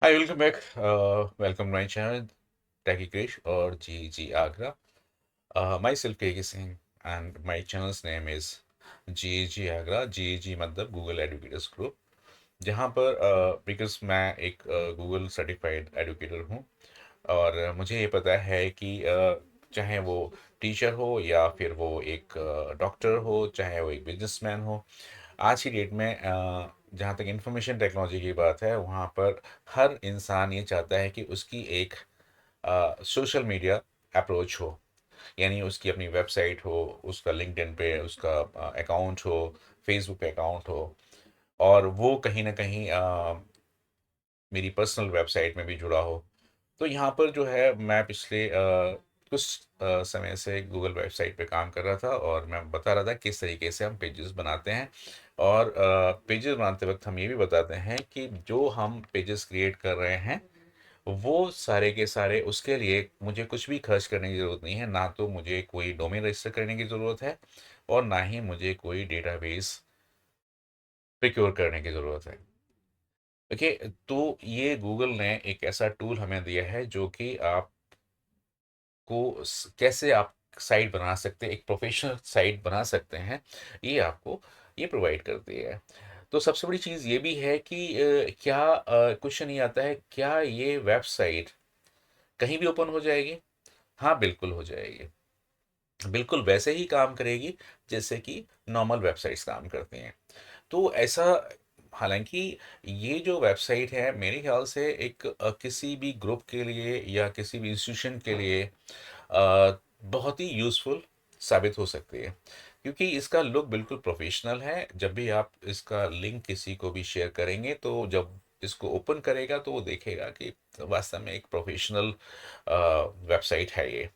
Hi, welcome back. Welcome to my channel, Techie Krish or GG Agra. Myself KK Singh, and my channel's name is GG Agra. GG मतलब Google Educators Group, जहाँ पर because मैं एक Google certified educator हूँ और मुझे ये पता है कि चाहे वो टीचर हो या फिर वो एक डॉक्टर हो, चाहे वो एक बिजनेसमैन हो, आज की डेट में जहाँ तक इंफॉर्मेशन टेक्नोलॉजी की बात है, वहाँ पर हर इंसान ये चाहता है कि उसकी एक सोशल मीडिया अप्रोच हो। यानी उसकी अपनी वेबसाइट हो, उसका लिंक्डइन पे उसका अकाउंट हो, फेसबुक पे अकाउंट हो, और वो कहीं ना कहीं मेरी पर्सनल वेबसाइट में भी जुड़ा हो। तो यहाँ पर जो है मैं पिछले कुछ समय से गूगल वेबसाइट पे काम कर रहा था और मैं बता रहा था किस तरीके से हम पेजेस बनाते हैं। और पेजेस बनाते वक्त हम ये भी बताते हैं कि जो हम पेजेस क्रिएट कर रहे हैं वो सारे के सारे, उसके लिए मुझे कुछ भी खर्च करने की ज़रूरत नहीं है। ना तो मुझे कोई डोमेन रजिस्टर करने की ज़रूरत है और ना ही मुझे कोई डेटाबेस प्रिक्योर करने की ज़रूरत है। ओके। तो ये गूगल ने एक ऐसा टूल हमें दिया है जो कि आप को कैसे आप साइट बना सकते हैं, एक प्रोफेशनल साइट बना सकते हैं, ये आपको ये प्रोवाइड करती है। तो सबसे बड़ी चीज़ ये भी है कि क्या क्वेश्चन ये आता है, क्या ये वेबसाइट कहीं भी ओपन हो जाएगी? हाँ, बिल्कुल हो जाएगी। बिल्कुल वैसे ही काम करेगी जैसे कि नॉर्मल वेबसाइट्स काम करती हैं। तो ऐसा, हालांकि ये जो वेबसाइट है मेरे ख्याल से एक किसी भी ग्रुप के लिए या किसी भी इंस्टीट्यूशन के लिए बहुत ही यूज़फुल साबित हो सकती है, क्योंकि इसका लुक बिल्कुल प्रोफेशनल है। जब भी आप इसका लिंक किसी को भी शेयर करेंगे तो जब इसको ओपन करेगा तो वो देखेगा कि वास्तव में एक प्रोफेशनल वेबसाइट है ये।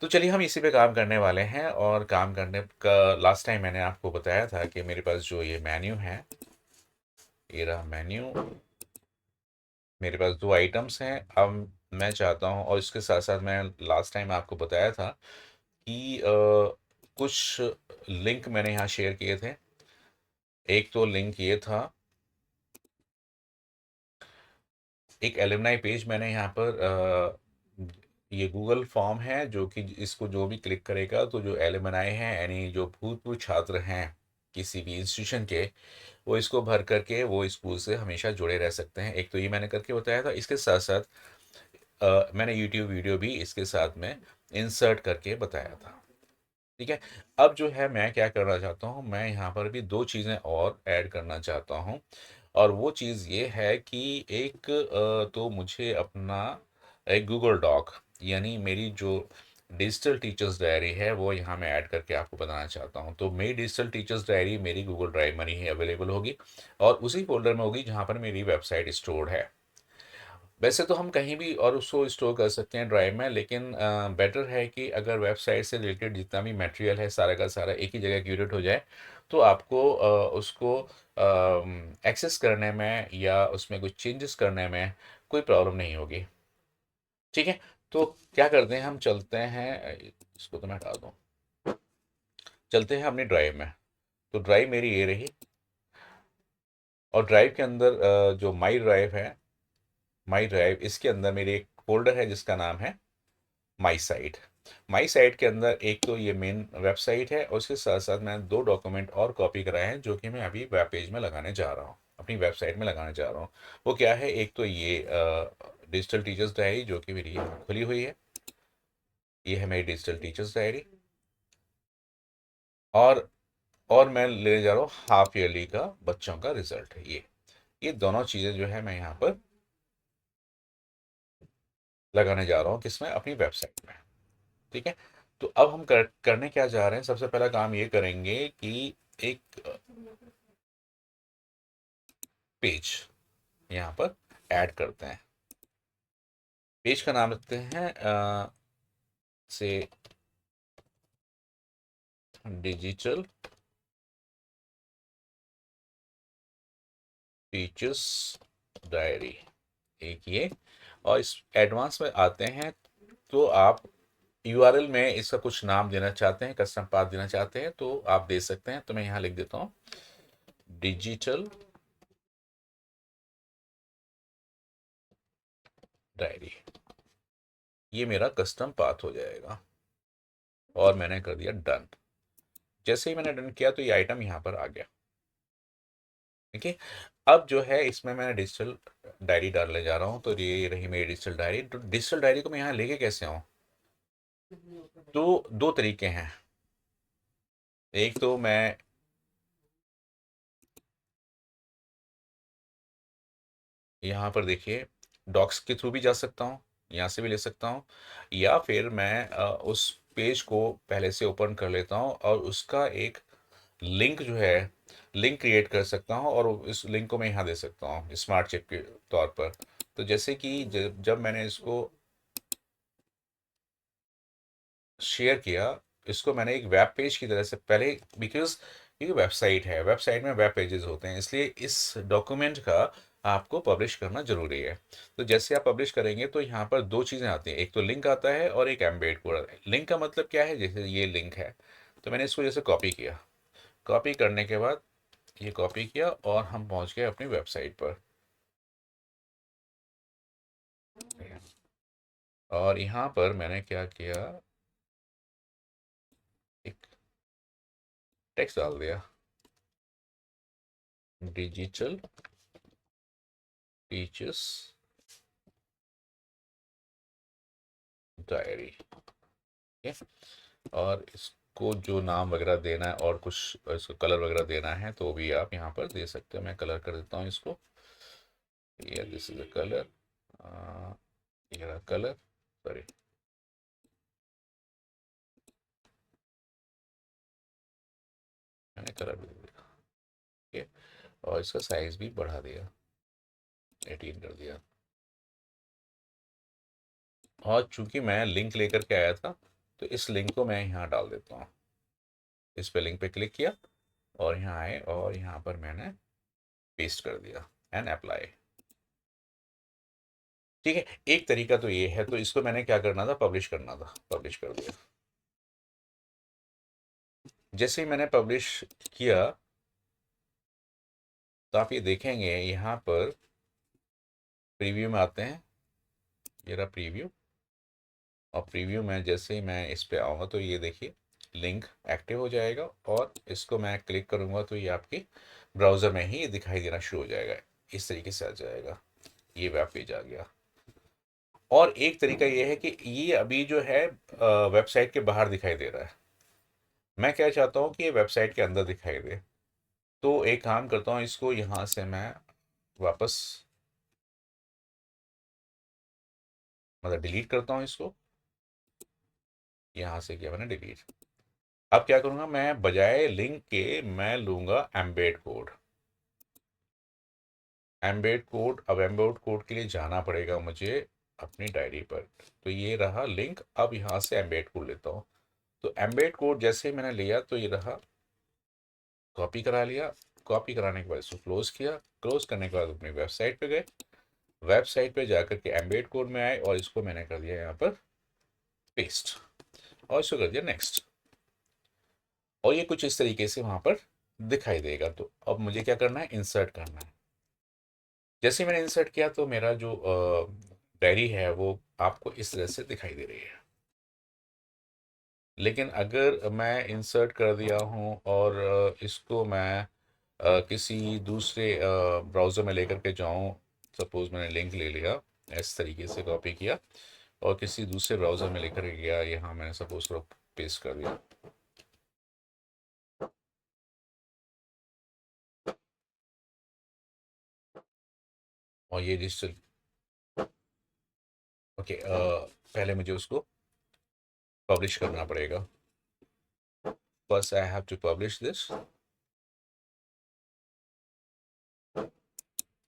तो चलिए हम इसी पे काम करने वाले हैं। और काम करने का लास्ट टाइम मैंने आपको बताया था कि मेरे पास जो ये मेन्यू है, ये रहा मेन्यू। मेरे पास दो आइटम्स हैं। अब मैं चाहता हूँ, और इसके साथ साथ मैं लास्ट टाइम आपको बताया था कि कुछ लिंक मैंने यहाँ शेयर किए थे। एक तो लिंक ये था, एक एलुमनाई पेज मैंने यहाँ पर ये गूगल फॉर्म है जो कि इसको जो भी क्लिक करेगा तो जो एलुमनाई हैं, यानी जो भूतपूर्व छात्र हैं किसी भी इंस्टीट्यूशन के, वो इसको भर करके वो स्कूल से हमेशा जुड़े रह सकते हैं। एक तो ये मैंने करके बताया था। इसके साथ साथ मैंने यूट्यूब वीडियो भी इसके साथ में इंसर्ट करके बताया था। ठीक है। अब जो है मैं क्या करना चाहता हूँ, मैं यहाँ पर भी दो चीज़ें और ऐड करना चाहता हूँ। और वो चीज़ ये है कि एक तो मुझे अपना एक गूगल डॉक, यानी मेरी जो डिजिटल टीचर्स डायरी है, वो यहाँ मैं ऐड करके आपको बताना चाहता हूँ। तो मेरी डिजिटल टीचर्स डायरी मेरी गूगल ड्राइव में ही अवेलेबल होगी और उसी फोल्डर में होगी जहाँ पर मेरी वेबसाइट स्टोर्ड है। वैसे तो हम कहीं भी और उसको स्टोर कर सकते हैं ड्राइव में, लेकिन बेटर है कि अगर वेबसाइट से रिलेटेड जितना भी मटेरियल है सारा का सारा एक ही जगह क्यूरेट हो जाए, तो आपको उसको एक्सेस करने में या उसमें कुछ चेंजेस करने में कोई प्रॉब्लम नहीं होगी। ठीक है। तो क्या करते हैं, हम चलते हैं, इसको तो मैं हटा दूँ, चलते हैं अपनी ड्राइव में। तो ड्राइव मेरी ये रही, और ड्राइव के अंदर जो माई ड्राइव है, माई ड्राइव इसके अंदर मेरी एक फोल्डर है जिसका नाम है माई साइट। माई साइट के अंदर एक तो ये मेन वेबसाइट है और उसके साथ साथ मैंने दो डॉक्यूमेंट और कॉपी कराए हैं जो कि मैं अभी वेब पेज में लगाने जा रहा हूँ, अपनी वेबसाइट में लगाने जा रहा हूँ। वो क्या है, एक तो ये डिजिटल टीचर्स डायरी जो कि मेरी यहाँ खुली हुई है, ये है मेरी डिजिटल टीचर्स डायरी। और और मैं ले जा रहा हूँ हाफ ईयरली का बच्चों का रिजल्ट है ये दोनों चीज़ें जो है मैं यहाँ पर लगाने जा रहा हूँ, किसमें, अपनी वेबसाइट में। ठीक है। तो अब हम करने क्या जा रहे हैं, सबसे पहला काम ये करेंगे कि एक पेज यहाँ पर ऐड करते हैं। पेज का नाम रखते हैं से डिजिटल टीचर्स डायरी, एक ये। और इस एडवांस में आते हैं तो आप यूआरएल में इसका कुछ नाम देना चाहते हैं, कस्टम पाथ देना चाहते हैं तो आप दे सकते हैं। तो मैं यहाँ लिख देता हूँ डिजिटल डायरी, ये मेरा कस्टम पाथ हो जाएगा और मैंने कर दिया डन। जैसे ही मैंने डन किया तो ये आइटम यहाँ पर आ गया। ठीक है, अब जो है इसमें मैं डिजिटल डायरी डालने जा रहा हूँ, तो ये रही मेरी डिजिटल डायरी। तो डिजिटल डायरी को मैं यहाँ लेके कैसे आऊँ? तो दो तरीके हैं। एक तो मैं यहाँ पर देखिए डॉक्स के थ्रू भी जा सकता हूँ, यहाँ से भी ले सकता हूँ, या फिर मैं उस पेज को पहले से ओपन कर लेता हूँ और उसका एक लिंक जो है, लिंक क्रिएट कर सकता हूँ और इस लिंक को मैं यहाँ दे सकता हूँ स्मार्ट चिप के तौर पर। तो जैसे कि जब मैंने इसको शेयर किया, इसको मैंने एक वेब पेज की तरह से पहले, बिकॉज ये वेबसाइट है, वेबसाइट में वेब पेजेस होते हैं, इसलिए इस डॉक्यूमेंट का आपको पब्लिश करना ज़रूरी है। तो जैसे आप पब्लिश करेंगे तो यहाँ पर दो चीज़ें आती हैं, एक तो लिंक आता है और एक एम्बेड कोड आता है। लिंक का मतलब क्या है? जैसे ये लिंक है, तो मैंने इसको जैसे कॉपी किया, कॉपी करने के बाद ये कॉपी किया और हम पहुँच गए अपनी वेबसाइट पर। और यहाँ पर मैंने क्या किया, एक टेक्स्ट डाल दिया, डिजिटल टीचर्स डायरी। ठीक है, और इसको जो नाम वगैरह देना है और कुछ इसको कलर वगैरह देना है तो भी आप यहाँ पर दे सकते हो। मैं कलर कर देता हूँ इसको, ये दिस इज अ कलर, ये रहा कलर, सॉरी, मैंने कलर भी दे दिया। ठीक है, और इसका साइज भी बढ़ा दिया, 18 कर दिया। और चूंकि मैं लिंक लेकर के आया था तो इस लिंक को मैं यहाँ डाल देता हूँ। इस पे लिंक पे क्लिक किया और यहाँ आए और यहाँ पर मैंने पेस्ट कर दिया एंड अप्लाई। ठीक है, एक तरीका तो ये है। तो इसको मैंने क्या करना था, पब्लिश करना था, पब्लिश कर दिया। जैसे ही मैंने पब्लिश किया तो आप ये देखेंगे यहाँ पर प्रीव्यू में आते हैं, ये रहा प्रीव्यू। और प्रीव्यू में जैसे ही मैं इस पे आऊँगा तो ये देखिए लिंक एक्टिव हो जाएगा और इसको मैं क्लिक करूँगा तो ये आपकी ब्राउज़र में ही दिखाई देना शुरू हो जाएगा। इस तरीके से आ जाएगा, ये वेब पेज आ गया। और एक तरीका ये है कि ये अभी जो है वेबसाइट के बाहर दिखाई दे रहा है। मैं क्या चाहता हूँ कि ये वेबसाइट के अंदर दिखाई दे। तो एक काम करता हूँ, इसको यहाँ से मैं वापस मतलब डिलीट करता हूँ इसको। यहाँ से किया मैंने डिलीट। अब क्या करूँगा, मैं बजाय लिंक के मैं लूँगा एम्बेड कोड। एम्बेड कोड, अब एम्बेड कोड के लिए जाना पड़ेगा मुझे अपनी डायरी पर। तो ये रहा लिंक, अब यहाँ से एम्बेड कोड लेता हूँ। तो एम्बेड कोड जैसे ही मैंने लिया तो ये रहा, कॉपी करा लिया। कॉपी कराने के बाद इसको क्लोज किया, क्लोज करने के बाद अपनी वेबसाइट पे गए, वेबसाइट पे जाकर के एम्बेड कोड में आए और इसको मैंने कर दिया यहाँ पर पेस्ट और इसको कर दिया नेक्स्ट। और ये कुछ इस तरीके से वहाँ पर दिखाई देगा। तो अब मुझे क्या करना है, इंसर्ट करना है। जैसे मैंने इंसर्ट किया तो मेरा जो डायरी है वो आपको इस तरह से दिखाई दे रही है। लेकिन अगर मैं इंसर्ट कर दिया हूँ और इसको मैं किसी दूसरे ब्राउज़र में लेकर के जाऊँ, सपोज़ मैंने लिंक ले लिया, इस तरीके से कॉपी किया और किसी दूसरे ब्राउज़र में लेकर के गया, यहाँ मैंने सपोज़ करो पेस्ट कर दिया। और ये डिजिटल, ओके, पहले मुझे उसको पब्लिश करना पड़ेगा। First I have to publish this,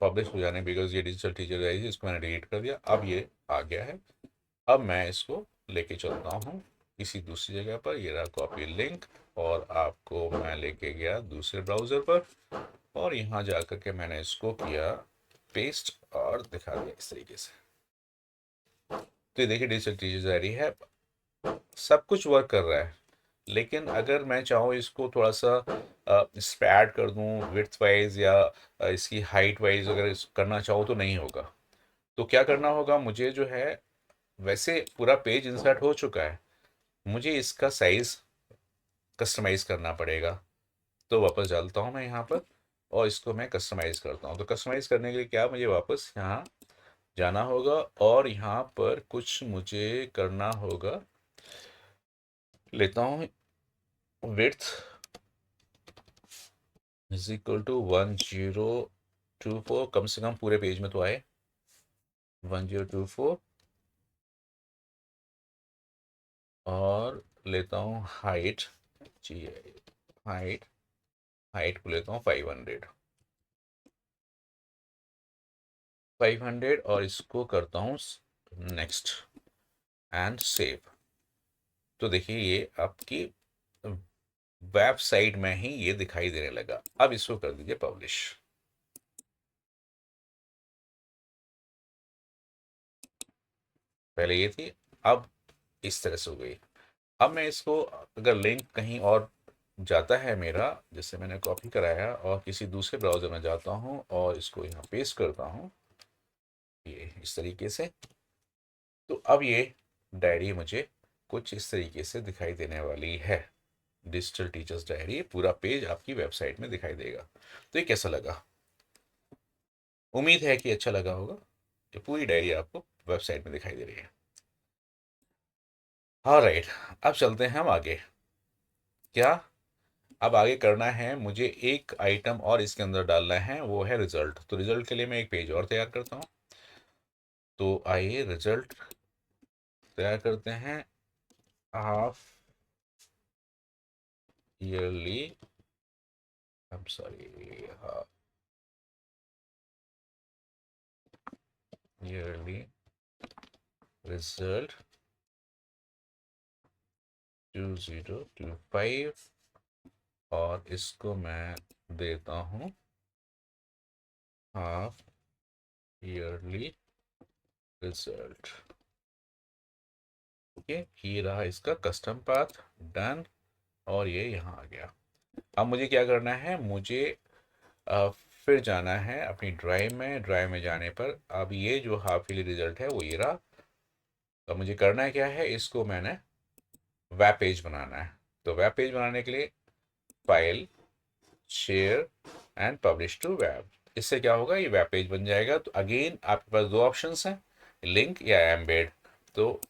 publish हो जाने, बिकॉज ये डिजिटल टीचर है, इसको मैंने डिलीट कर दिया। अब ये आ गया है। अब मैं इसको लेके चलता हूँ किसी दूसरी जगह पर, ये रहा कॉपी लिंक, और आपको मैं लेके गया दूसरे ब्राउज़र पर और यहाँ जा कर के मैंने इसको किया पेस्ट और दिखा दिया इस तरीके से। तो ये देखिए डिजिटल टीचर डायरी है, सब कुछ वर्क कर रहा है। लेकिन अगर मैं चाहूँ इसको थोड़ा सा इस पर ऐड कर दूँ विड्थ वाइज या इसकी हाइट वाइज अगर करना चाहूँ तो नहीं होगा। तो क्या करना होगा मुझे जो है, वैसे पूरा पेज इंसर्ट हो चुका है, मुझे इसका साइज़ कस्टमाइज़ करना पड़ेगा। तो वापस डालता हूँ मैं यहाँ पर और इसको मैं कस्टमाइज़ करता हूँ। तो कस्टमाइज़ करने के लिए क्या मुझे वापस यहाँ जाना होगा और यहाँ पर कुछ मुझे करना होगा। लेता हूँ विड्थ इज इक्वल टू 1024, कम से कम पूरे पेज में तो आए 1024। और लेता हूँ हाइट, जी हाइट, हाइट को लेता हूँ 500, 500 और इसको करता हूँ नेक्स्ट एंड सेव। तो देखिए ये आपकी वेबसाइट में ही ये दिखाई देने लगा। अब इसको कर दीजिए पब्लिश। पहले ये थी, अब इस तरह से हो गई। अब मैं इसको, अगर लिंक कहीं और जाता है मेरा, जैसे मैंने कॉपी कराया और किसी दूसरे ब्राउज़र में जाता हूँ और इसको यहाँ पेस्ट करता हूँ ये इस तरीके से, तो अब ये डायरी मुझे कुछ इस तरीके से दिखाई देने वाली है। डिजिटल टीचर्स डायरी पूरा पेज आपकी वेबसाइट में दिखाई देगा। तो ये कैसा लगा? उम्मीद है कि अच्छा लगा होगा। कि पूरी डायरी आपको वेबसाइट में दिखाई दे रही है। हाँ राइट, अब चलते हैं हम आगे। क्या अब आगे करना है मुझे, एक आइटम और इसके अंदर डालना है, वो है रिजल्ट। तो रिजल्ट के लिए मैं एक पेज और तैयार करता हूँ। तो आइए रिजल्ट तैयार करते हैं। Half yearly, I am sorry, half yearly result 2025 और इसको मैं देता हूँ हाफ ईयरली रिजल्ट। ओके, ये रहा इसका कस्टम पाथ, डन। और ये यहाँ आ गया। अब मुझे क्या करना है, मुझे अ, फिर जाना है अपनी ड्राइव में। ड्राइव में जाने पर अब ये जो हाफ ईयरली रिजल्ट है वो ये रहा। तो मुझे करना क्या है, इसको मैंने वेब पेज बनाना है। तो वेब पेज बनाने के लिए file, share and publish to web. इससे क्या होगा, ये वेब पेज बन जाएगा। तो अगेन आपके पास दो ऑप्शंस हैं, लिंक या एम्बेड। तो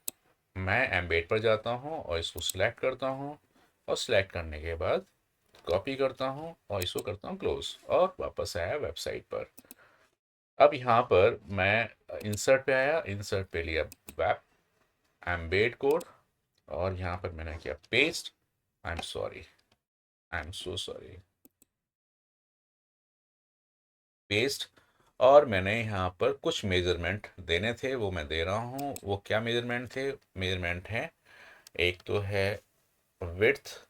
मैं एम्बेड पर जाता हूँ और इसको सिलेक्ट करता हूँ और सिलेक्ट करने के बाद कॉपी करता हूँ और इसको करता हूँ क्लोज और वापस आया वेबसाइट पर। अब यहाँ पर मैं इंसर्ट पे आया, इंसर्ट पे लिया वेब एम्बेड कोड और यहाँ पर मैंने किया paste. I am sorry, I am so sorry, paste. और मैंने यहाँ पर कुछ मेजरमेंट देने थे, वो मैं दे रहा हूँ। वो क्या मेजरमेंट थे? मेजरमेंट है, एक तो है विड्थ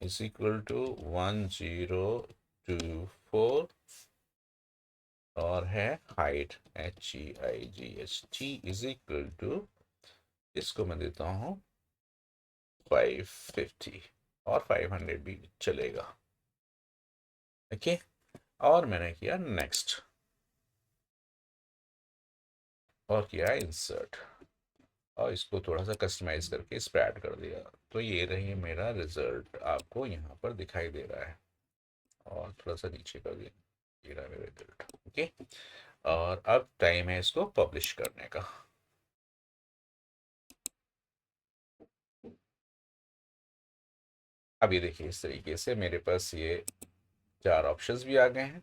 इज इक्वल टू 1024 और है height HEIGHT is equal to, इसको मैं देता हूँ 550 और 500 भी चलेगा। ओके, और मैंने किया नेक्स्ट और किया इंसर्ट और इसको थोड़ा सा कस्टमाइज करके इस पर ऐड कर दिया। तो ये रही मेरा रिजल्ट, आपको यहाँ पर दिखाई दे रहा है। और थोड़ा सा नीचे कर दिया, ये रहा मेरा रिजल्ट। ओके, और अब टाइम है इसको पब्लिश करने का। अब ये देखिए इस तरीके से मेरे पास ये चार ऑप्शंस भी आ गए हैं।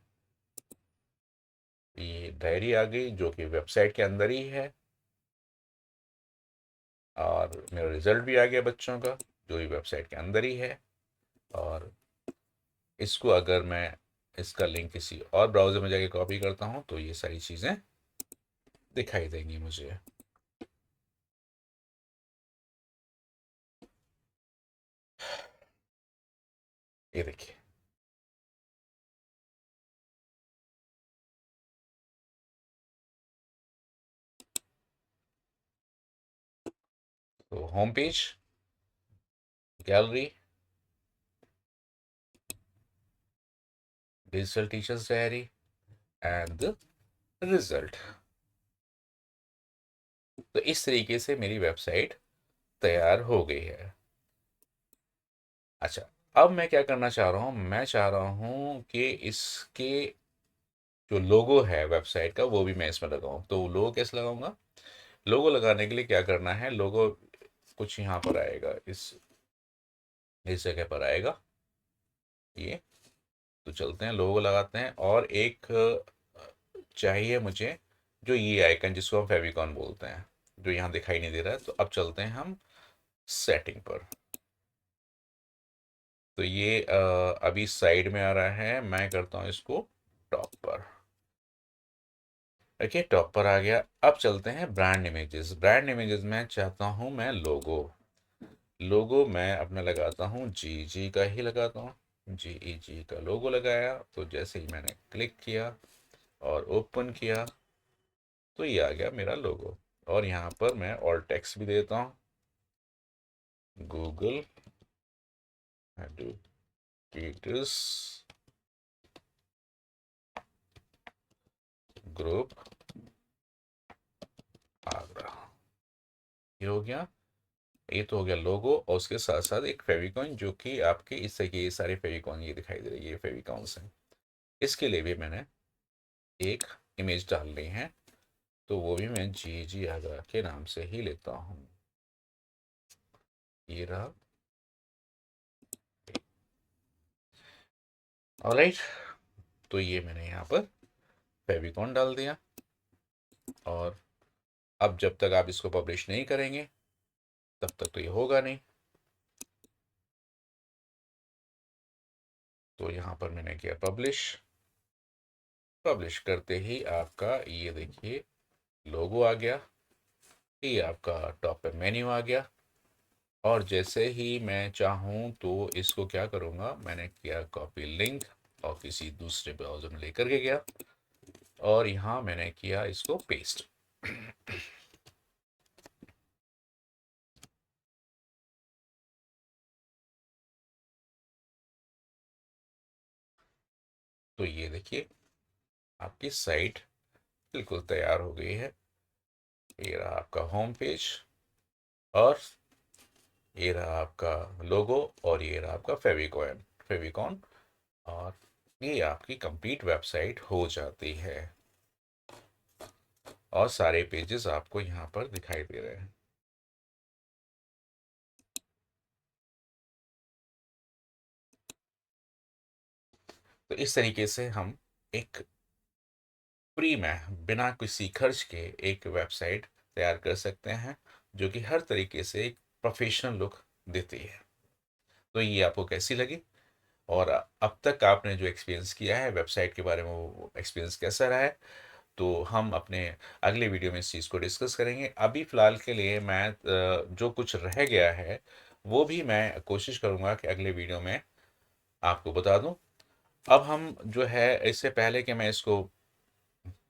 ये डायरी आ गई जो कि वेबसाइट के अंदर ही है और मेरा रिजल्ट भी आ गया बच्चों का जो भी वेबसाइट के अंदर ही है। और इसको अगर मैं इसका लिंक किसी और ब्राउज़र में जाके कॉपी करता हूँ तो ये सारी चीज़ें दिखाई देंगी मुझे। ये देखिए, तो home page, gallery, digital teachers diary, and the result. तो इस तरीके से मेरी वेबसाइट तैयार हो गई है। अच्छा, अब मैं क्या करना चाह रहा हूँ, मैं चाह रहा हूँ कि इसके जो लोगो है वेबसाइट का वो भी मैं इसमें लगाऊं। तो लोगो कैसे लगाऊंगा? लोगो लगाने के लिए क्या करना है, लोगो कुछ यहाँ पर आएगा, इस जगह पर आएगा ये। तो चलते हैं, लोगो लगाते हैं, और एक चाहिए मुझे जो ये आइकन जिसको हम फेविकॉन बोलते हैं, जो यहाँ दिखाई नहीं दे रहा है। तो अब चलते हैं हम सेटिंग पर। तो ये अभी साइड में आ रहा है, मैं करता हूँ इसको टॉप पर। ओके, टॉप पर आ गया। अब चलते हैं ब्रांड इमेजेस। ब्रांड इमेजेस में चाहता हूँ मैं लोगो। लोगो मैं अपना लगाता हूँ, जी जी का ही लगाता हूँ। जी ई जी का लोगो लगाया। तो जैसे ही मैंने क्लिक किया और ओपन किया तो ये आ गया मेरा लोगो। और यहाँ पर मैं ऑल टेक्स्ट भी देता हूँ, गूगल एडुकेटर्स ग्रुप आगरा। ये हो गया। ये तो हो गया लोगो, और उसके साथ साथ एक फेविकॉन, जो कि आपके इस तरह के ये सारे फेविकॉन ये दिखाई दे रही है, ये फेविकॉन्स हैं। इसके लिए भी मैंने एक इमेज डालनी है। तो वो भी मैं जी जी आगरा के नाम से ही लेता हूँ। ये रहा। ऑलराइट, तो ये मैंने यहाँ पर फेविकॉन डाल दिया। और अब जब तक आप इसको पब्लिश नहीं करेंगे तब तक तो ये होगा नहीं। तो यहाँ पर मैंने किया पब्लिश। पब्लिश करते ही आपका ये देखिए लोगो आ गया। ये आपका टॉप पे मेन्यू आ गया। और जैसे ही मैं चाहूँ तो इसको क्या करूँगा, मैंने किया कॉपी लिंक और किसी दूसरे ब्राउज़र में लेकर के गया, और यहाँ मैंने किया इसको पेस्ट। तो ये देखिए आपकी साइट बिल्कुल तैयार हो गई है। ये रहा आपका होम पेज, और ये रहा आपका लोगो, और ये रहा आपका फेविकॉन फेविकॉन और ये आपकी कंप्लीट वेबसाइट हो जाती है। और सारे पेजेस आपको यहाँ पर दिखाई दे रहे हैं। तो इस तरीके से हम एक फ्री में बिना किसी खर्च के एक वेबसाइट तैयार कर सकते हैं, जो कि हर तरीके से एक प्रोफेशनल लुक देती है। तो ये आपको कैसी लगी, और अब तक आपने जो एक्सपीरियंस किया है वेबसाइट के बारे में, वो एक्सपीरियंस कैसा रहा है? तो हम अपने अगले वीडियो में इस चीज़ को डिस्कस करेंगे। अभी फ़िलहाल के लिए मैं जो कुछ रह गया है वो भी मैं कोशिश करूँगा कि अगले वीडियो में आपको बता दूँ। अब हम जो है, इससे पहले कि मैं इसको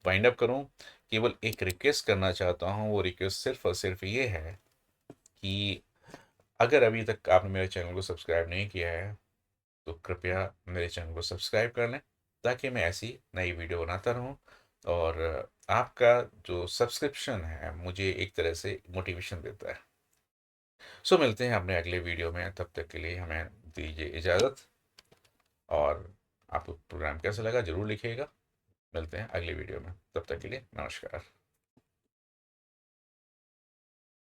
वाइंड अप करूँ, केवल एक रिक्वेस्ट करना चाहता हूँ। वो रिक्वेस्ट सिर्फ़ और सिर्फ़ ये है कि अगर अभी तक आपने मेरे चैनल को सब्सक्राइब नहीं किया है तो कृपया मेरे चैनल को सब्सक्राइब कर लें, ताकि मैं ऐसी नई वीडियो बनाता रहूं। और आपका जो सब्सक्रिप्शन है मुझे एक तरह से मोटिवेशन देता है। सो मिलते हैं अपने अगले वीडियो में, तब तक के लिए हमें दीजिए इजाज़त। और आपको प्रोग्राम कैसा लगा ज़रूर लिखिएगा। मिलते हैं अगले वीडियो में, तब तक के लिए नमस्कार।